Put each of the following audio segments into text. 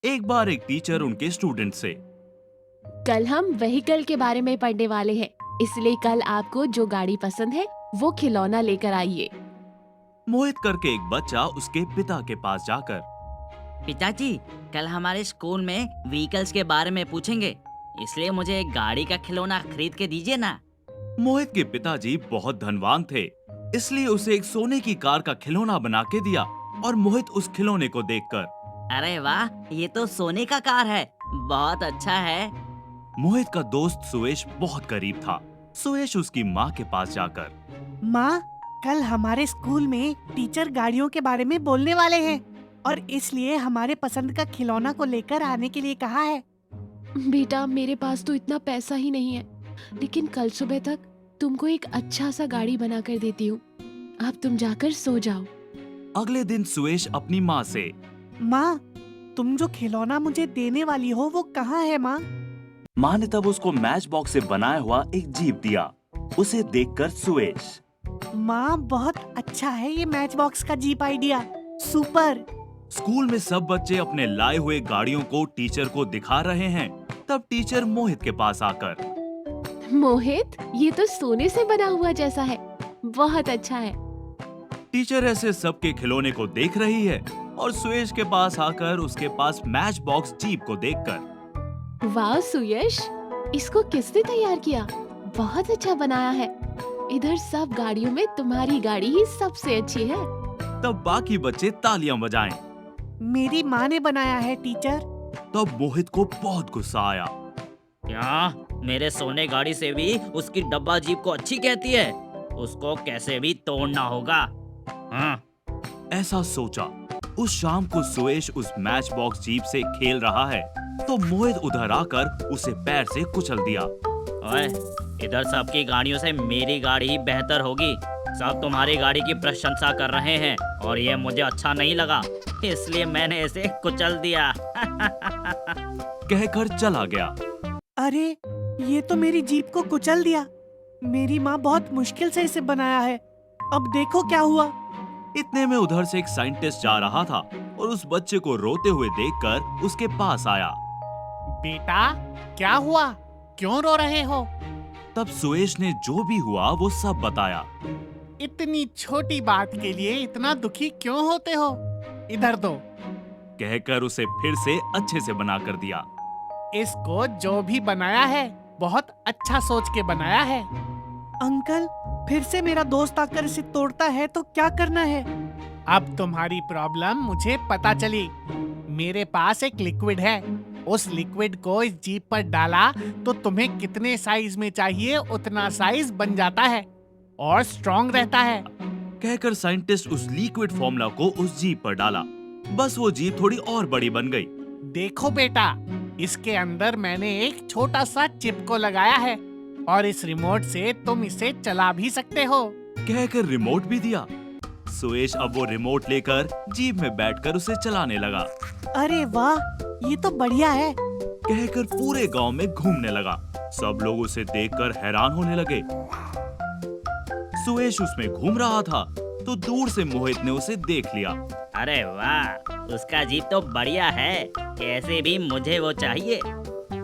एक बार एक टीचर उनके स्टूडेंट से, कल हम व्हीकल के बारे में पढ़ने वाले हैं, इसलिए कल आपको जो गाड़ी पसंद है वो खिलौना लेकर आइए। मोहित करके एक बच्चा उसके पिता के पास जाकर, पिताजी, कल हमारे स्कूल में व्हीकल्स के बारे में पूछेंगे, इसलिए मुझे एक गाड़ी का खिलौना खरीद के दीजिए ना। मोहित के पिताजी बहुत धनवान थे, इसलिए उसे एक सोने की कार का खिलौना बना के दिया। और मोहित उस खिलौने को देखकर, अरे वाह, ये तो सोने का कार है, बहुत अच्छा है। मोहित का दोस्त सुरेश बहुत करीब था। सुरेश उसकी माँ के पास जाकर, माँ, कल हमारे स्कूल में टीचर गाड़ियों के बारे में बोलने वाले हैं और इसलिए हमारे पसंद का खिलौना को लेकर आने के लिए कहा है। बेटा, मेरे पास तो इतना पैसा ही नहीं है, लेकिन कल सुबह तक तुमको एक अच्छा सा गाड़ी बना कर देती हूँ। अब तुम जाकर सो जाओ। अगले दिन सुरेश अपनी माँ से, माँ, तुम जो खिलौना मुझे देने वाली हो वो कहाँ है माँ? माँ ने तब उसको मैच बॉक्स से बनाया हुआ एक जीप दिया। उसे देखकर सुरेश, माँ, बहुत अच्छा है ये मैच बॉक्स का जीप आइडिया, सुपर। स्कूल में सब बच्चे अपने लाए हुए गाड़ियों को टीचर को दिखा रहे हैं। तब टीचर मोहित के पास आकर, मोहित, ये तो सोने से बना हुआ जैसा है, बहुत अच्छा है। टीचर ऐसे सबके खिलौने को देख रही है और सुरेश के पास आकर उसके पास मैच बॉक्स जीप को देखकर, वाह सुयश, इसको किसने तैयार किया? बहुत अच्छा बनाया है। इधर सब गाड़ियों में तुम्हारी गाड़ी ही सबसे अच्छी है। तब बाकी बच्चे तालियां बजाएं। मेरी माँ ने बनाया है टीचर। तब मोहित को बहुत गुस्सा आया। क्या मेरे सोने गाड़ी से भी उसकी डब्बा जीप को अच्छी कहती है? उसको कैसे भी तोड़ना होगा। हाँ, ऐसा सोचा। उस शाम को सुरेश उस मैच बॉक्स जीप से खेल रहा है तो मोहित उधर आकर उसे पैर से कुचल दिया। ओए, इधर सबकी गाड़ियों से मेरी गाड़ी ही बेहतर होगी। सब तुम्हारी गाड़ी की प्रशंसा कर रहे हैं और ये मुझे अच्छा नहीं लगा, इसलिए मैंने इसे कुचल दिया। कहकर चला गया। अरे, ये तो मेरी जीप को कुचल दिया। मेरी माँ बहुत मुश्किल से इसे बनाया है। अब देखो क्या हुआ। इतने में उधर से एक साइंटिस्ट जा रहा था और उस बच्चे को रोते हुए देखकर उसके पास आया। बेटा, क्या हुआ? क्यों रो रहे हो? तब सुरेश ने जो भी हुआ वो सब बताया। इतनी छोटी बात के लिए इतना दुखी क्यों होते हो? इधर दो। कहकर उसे फिर से अच्छे से बना कर दिया। इसको जो भी बनाया है बहुत अच्छा सोच के बनाया है। अंकल, फिर से मेरा दोस्त आकर इसे तोड़ता है तो क्या करना है? अब तुम्हारी प्रॉब्लम मुझे पता चली। मेरे पास एक लिक्विड है। उस लिक्विड को इस जीप पर डाला तो तुम्हें कितने साइज में चाहिए उतना साइज बन जाता है और स्ट्रॉन्ग रहता है। कहकर साइंटिस्ट उस लिक्विड फॉर्मूला को उस जीप पर डाला। बस वो जीप थोड़ी और बड़ी बन गई। देखो बेटा, इसके अंदर मैंने एक छोटा सा चिप को लगाया है और इस रिमोट से तुम इसे चला भी सकते हो। कहकर रिमोट भी दिया। सुरेश अब वो रिमोट लेकर जीप में बैठकर उसे चलाने लगा। अरे वाह, ये तो बढ़िया है। कहकर पूरे गांव में घूमने लगा। सब लोग उसे देखकर हैरान होने लगे। सुरेश उसमें घूम रहा था तो दूर से मोहित ने उसे देख लिया। अरे वाह, उसका जीप तो बढ़िया है, कैसे भी मुझे वो चाहिए।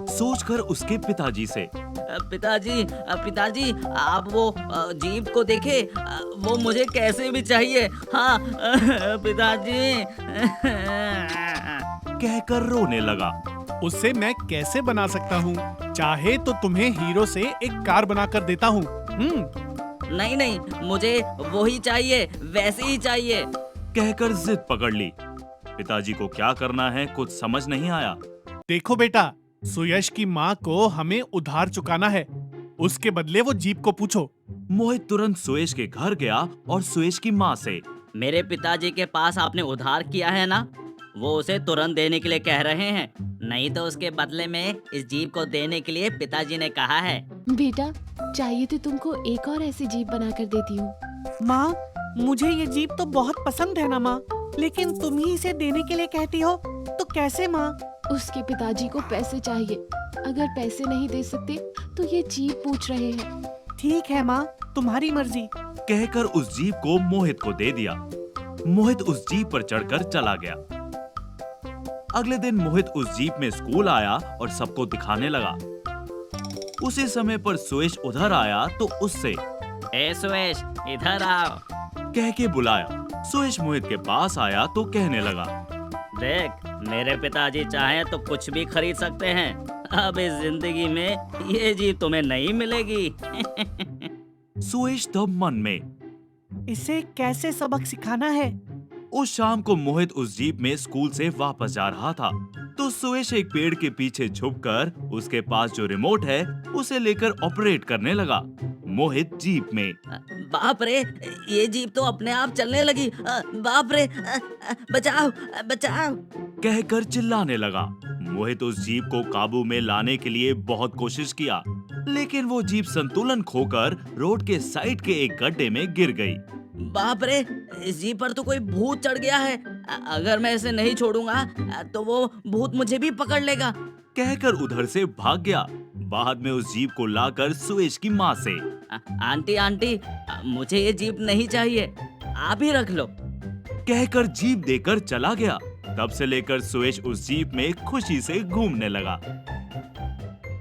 सोचकर उसके पिताजी से, पिताजी, पिताजी, आप वो जीप को देखे, वो मुझे कैसे भी चाहिए। हाँ, पिताजी। कहकर रोने लगा। उससे मैं कैसे बना सकता हूँ? चाहे तो तुम्हें हीरो से एक कार बना कर देता हूँ। नहीं नहीं, मुझे वो ही चाहिए, वैसे ही चाहिए। कहकर जिद पकड़ ली। पिताजी को क्या करना है कुछ समझ नहीं आया। देखो बेटा, सुयश की माँ को हमें उधार चुकाना है। उसके बदले वो जीप को पूछो। मोहित तुरंत सुरेश के घर गया और सुरेश की माँ से, मेरे पिताजी के पास आपने उधार किया है ना, वो उसे तुरंत देने के लिए कह रहे हैं, नहीं तो उसके बदले में इस जीप को देने के लिए पिताजी ने कहा है। बेटा, चाहिए तो तुमको एक और ऐसी जीप बना कर देती हूँ। माँ, मुझे ये जीप तो बहुत पसंद है ना माँ, लेकिन तुम ही इसे देने के लिए कहती हो तो कैसे माँ? उसके पिताजी को पैसे चाहिए, अगर पैसे नहीं दे सकते तो ये जीप पूछ रहे हैं। ठीक है माँ, तुम्हारी मर्जी। कहकर उस जीप को मोहित को दे दिया। मोहित उस जीप पर चढ़कर चला गया। अगले दिन मोहित उस जीप में स्कूल आया और सबको दिखाने लगा। उसी समय पर सुयश उधर आया तो उससे ए सुयश, इधर आओ। कह के बुलाया। सुयश मोहित के पास आया तो कहने लगा, देख, मेरे पिताजी चाहें तो कुछ भी खरीद सकते हैं। अब इस जिंदगी में ये जीप तुम्हें नहीं मिलेगी। सुयश तब मन में, इसे कैसे सबक सिखाना है? उस शाम को मोहित उस जीप में स्कूल से वापस जा रहा था तो सुयश एक पेड़ के पीछे छुपकर उसके पास जो रिमोट है उसे लेकर ऑपरेट करने लगा। मोहित जीप में, बाप रे, ये जीप तो अपने आप चलने लगी। बाप रे, बचाओ बचाओ। कहकर चिल्लाने लगा। मोहित उस जीप को काबू में लाने के लिए बहुत कोशिश किया, लेकिन वो जीप संतुलन खोकर रोड के साइड के एक गड्ढे में गिर गई। बाप रे, इस जीप पर तो कोई भूत चढ़ गया है। अगर मैं इसे नहीं छोड़ूंगा तो वो भूत मुझे भी पकड़ लेगा। कहकर उधर से भाग गया। बाद में उस जीप को लाकर सुयश की माँ से, आंटी आंटी, मुझे ये जीप नहीं चाहिए, आप ही रख लो। कहकर जीप देकर चला गया। तब से लेकर सुयश उस जीप में खुशी से घूमने लगा।